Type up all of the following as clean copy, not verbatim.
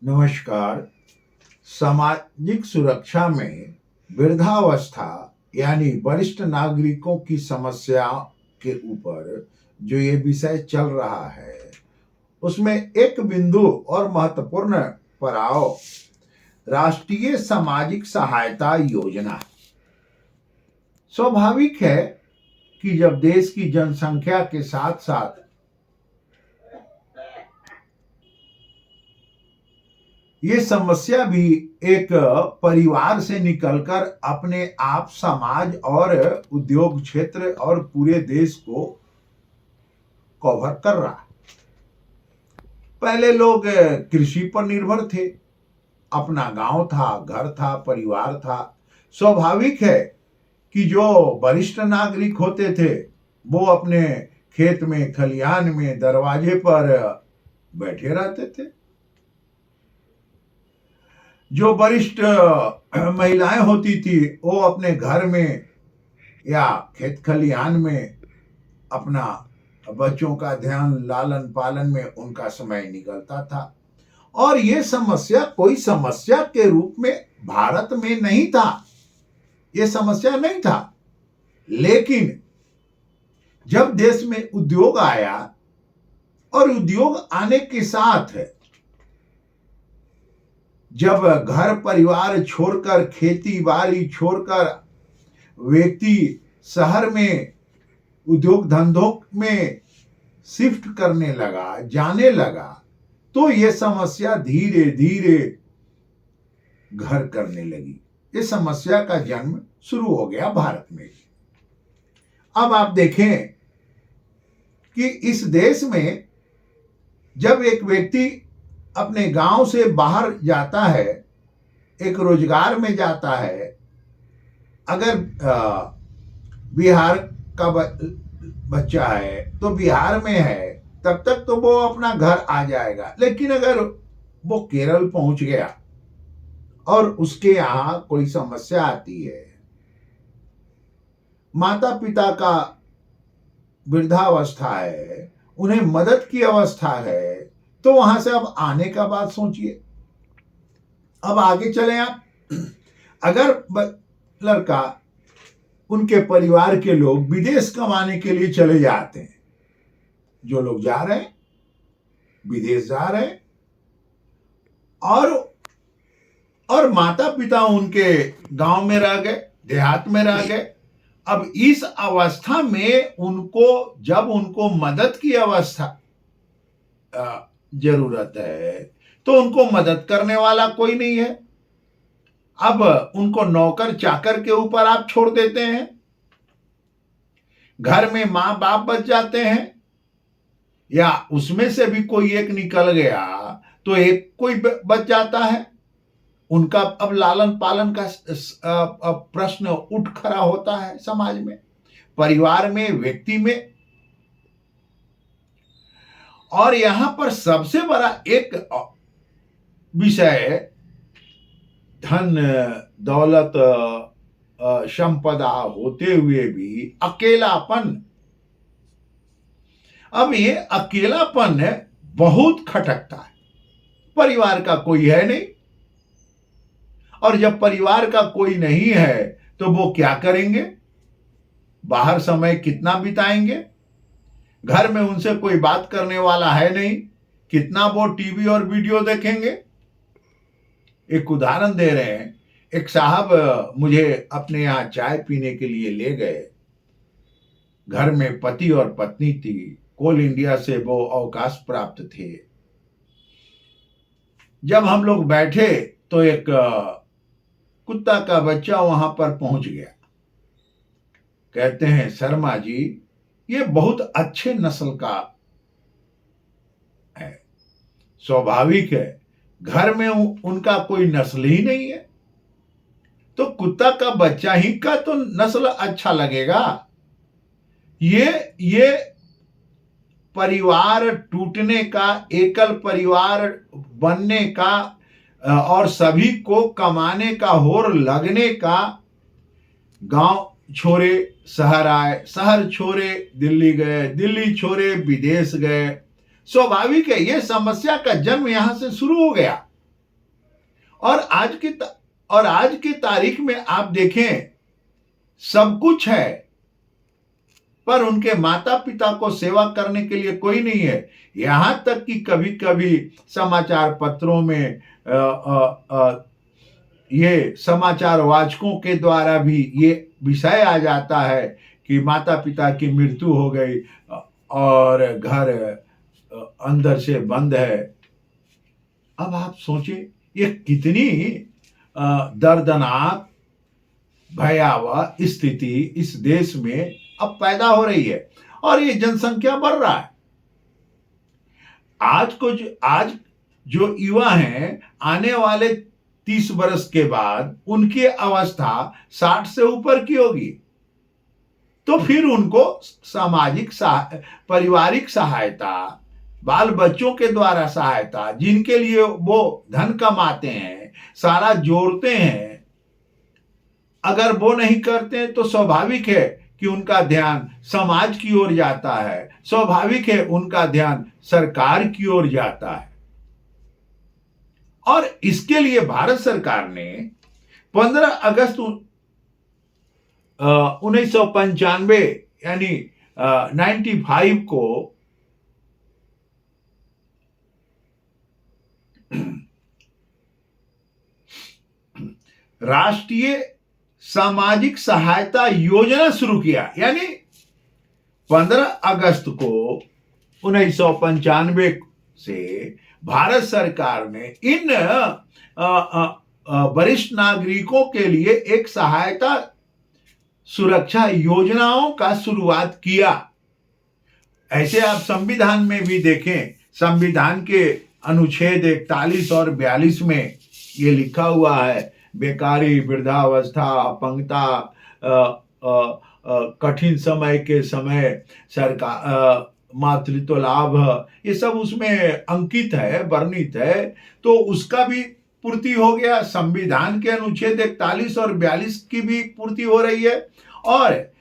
नमस्कार। सामाजिक सुरक्षा में वृद्धावस्था यानी वरिष्ठ नागरिकों की समस्या के ऊपर जो ये विषय चल रहा है, उसमें एक बिंदु और महत्वपूर्ण पड़ाव राष्ट्रीय सामाजिक सहायता योजना। स्वाभाविक है कि जब देश की जनसंख्या के साथ साथ ये समस्या भी एक परिवार से निकलकर अपने आप समाज और उद्योग क्षेत्र और पूरे देश को कवर कर रहा है। पहले लोग कृषि पर निर्भर थे, अपना गांव था, घर था, परिवार था। स्वाभाविक है कि जो वरिष्ठ नागरिक होते थे वो अपने खेत में, खलिहान में, दरवाजे पर बैठे रहते थे। जो वरिष्ठ महिलाएं होती थी वो अपने घर में या खेत खलिहान में अपना बच्चों का ध्यान, लालन पालन में उनका समय निकलता था। और ये समस्या कोई समस्या के रूप में भारत में नहीं था, ये समस्या नहीं था। लेकिन जब देश में उद्योग आया और उद्योग आने के साथ जब घर परिवार छोड़कर, खेती बाड़ी छोड़कर व्यक्ति शहर में उद्योग धंधों में शिफ्ट करने लगा, जाने लगा, तो ये समस्या धीरे धीरे घर करने लगी। इस समस्या का जन्म शुरू हो गया भारत में। अब आप देखें कि इस देश में जब एक व्यक्ति अपने गांव से बाहर जाता है, एक रोजगार में जाता है, अगर बिहार का बच्चा है तो बिहार में है, तब तक तो वो अपना घर आ जाएगा। लेकिन अगर वो केरल पहुंच गया और उसके यहां कोई समस्या आती है, माता पिता का वृद्धावस्था है, उन्हें मदद की अवस्था है, तो वहां से अब आने का बात सोचिए। अब आगे चले आप, अगर लड़का, उनके परिवार के लोग विदेश कमाने के लिए चले जाते हैं, जो लोग जा रहे हैं विदेश जा रहे हैं, और माता पिता उनके गांव में रह गए, देहात में रह गए। अब इस अवस्था में जब उनको मदद की अवस्था जरूरत है, तो उनको मदद करने वाला कोई नहीं है। अब उनको नौकर चाकर के ऊपर आप छोड़ देते हैं। घर में मां बाप बच जाते हैं, या उसमें से भी कोई एक निकल गया तो एक कोई बच जाता है। उनका अब लालन पालन का प्रश्न उठ खड़ा होता है समाज में, परिवार में, व्यक्ति में। और यहां पर सबसे बड़ा एक विषय धन दौलत संपदा होते हुए भी अकेलापन। अब ये अकेलापन बहुत खटकता है। परिवार का कोई है नहीं, और जब परिवार का कोई नहीं है तो वो क्या करेंगे? बाहर समय कितना बिताएंगे? घर में उनसे कोई बात करने वाला है नहीं, कितना वो टीवी और वीडियो देखेंगे? एक उदाहरण दे रहे हैं। एक साहब मुझे अपने यहाँ चाय पीने के लिए ले गए। घर में पति और पत्नी थी, कोल इंडिया से वो अवकाश प्राप्त थे। जब हम लोग बैठे तो एक कुत्ता का बच्चा वहां पर पहुंच गया। कहते हैं, शर्मा जी, ये बहुत अच्छे नस्ल का है। स्वाभाविक है, घर में उनका कोई नस्ल ही नहीं है, तो कुत्ता का बच्चा ही का तो नस्ल अच्छा लगेगा। ये परिवार टूटने का, एकल परिवार बनने का, और सभी को कमाने का होर लगने का, गांव छोड़े शहर आए, शहर छोड़े दिल्ली गए, दिल्ली छोड़े विदेश गए। स्वाभाविक है, ये समस्या का जन्म यहां से शुरू हो गया। और और आज की तारीख में आप देखें, सब कुछ है, पर उनके माता पिता को सेवा करने के लिए कोई नहीं है। यहां तक कि कभी कभी समाचार पत्रों में ये समाचार वाचकों के द्वारा भी ये विषय आ जाता है कि माता पिता की मृत्यु हो गई और घर अंदर से बंद है। अब आप सोचें, ये कितनी दर्दनाक भयावह स्थिति इस देश में अब पैदा हो रही है, और ये जनसंख्या बढ़ रहा है। आज जो युवा हैं, आने वाले 30 वर्ष के बाद उनकी अवस्था 60 से ऊपर की होगी, तो फिर उनको पारिवारिक सहायता, बाल बच्चों के द्वारा सहायता, जिनके लिए वो धन कमाते हैं, सारा जोड़ते हैं, अगर वो नहीं करते तो स्वाभाविक है कि उनका ध्यान समाज की ओर जाता है, स्वाभाविक है उनका ध्यान सरकार की ओर जाता है। और इसके लिए भारत सरकार ने 15 अगस्त 1995 यानी 95 को राष्ट्रीय सामाजिक सहायता योजना शुरू किया। यानी 15 अगस्त को 1995 से भारत सरकार ने इन वरिष्ठ नागरिकों के लिए एक सहायता सुरक्षा योजनाओं का शुरुआत किया। ऐसे आप संविधान में भी देखें, संविधान के अनुच्छेद 41 और 42 में ये लिखा हुआ है, बेकारी, वृद्धावस्था, अपंगता, कठिन समय के समय सरकार मातृत्व लाभ, ये सब उसमें अंकित है, वर्णित है। तो उसका भी पूर्ति हो गया, संविधान के अनुच्छेद 41 और 42 की भी पूर्ति हो रही है। और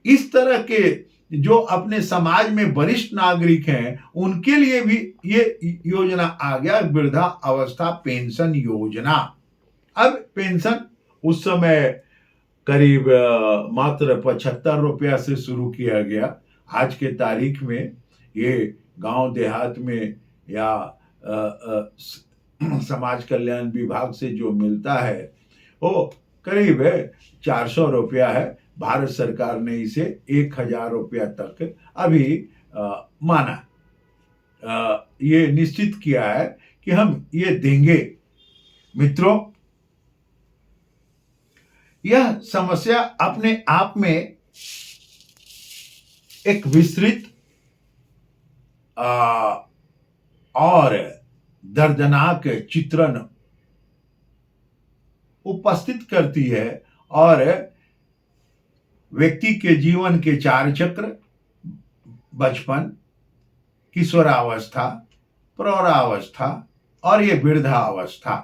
इस तरह के जो अपने समाज में वरिष्ठ नागरिक हैं, उनके लिए भी ये योजना आ गया, वृद्धा अवस्था पेंशन योजना। अब पेंशन उस समय करीब मात्र 75 रुपया से शुरू किया गया। आज के तारीख में ये गांव देहात में या समाज कल्याण विभाग से जो मिलता है वो करीब 400 रुपया है। भारत सरकार ने इसे 1000 रुपया तक अभी माना, ये निश्चित किया है कि हम ये देंगे। मित्रों, यह समस्या अपने आप में एक विस्तृत और दर्दनाक चित्रण उपस्थित करती है, और व्यक्ति के जीवन के 4 चक्र, बचपन, किशोरावस्था, प्रौढ़ावस्था और ये वृद्धावस्था,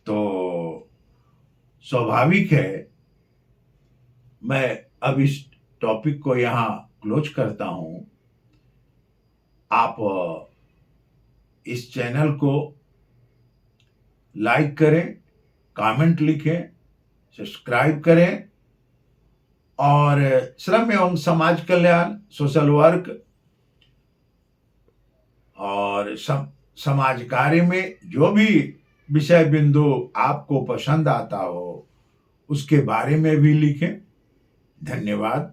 तो स्वाभाविक है मैं अब इस टॉपिक को यहां क्लोज करता हूं। आप इस चैनल को लाइक करें, कमेंट लिखें, सब्सक्राइब करें, और श्रम एवं समाज कल्याण, सोशल वर्क और समाज कार्य में जो भी विषय बिंदु आपको पसंद आता हो उसके बारे में भी लिखें। धन्यवाद।